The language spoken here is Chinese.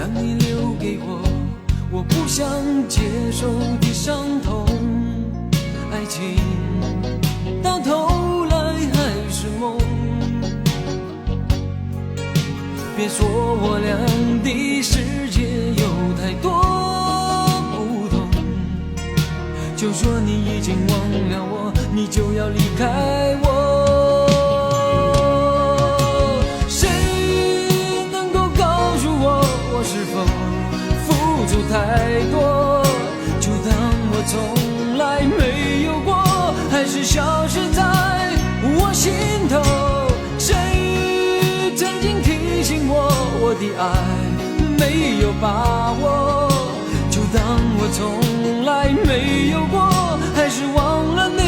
让你留给我不想接受的伤痛。爱情到头来还是梦，别说我俩的世界有太多不同，就说你已经忘了我，你就要离开我。谁能够告诉我，我是否付出太多，就当我从来没有过，还是消失在我心头。谁曾经提醒我，我的爱没有把握，就当我从来没有过，还是忘了你